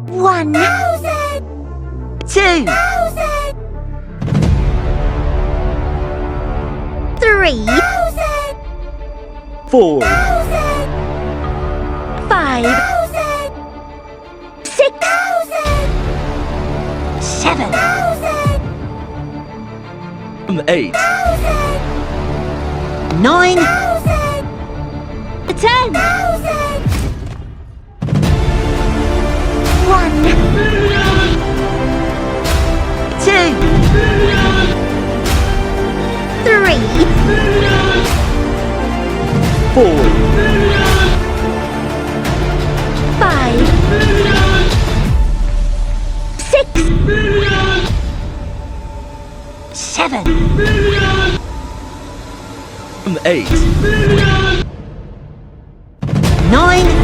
1,000 2,000 3,000 4,000 5,000 6,000 7,000 8,000 9,000 10,000 1 2 3 4,000 5 6 7 8,000 9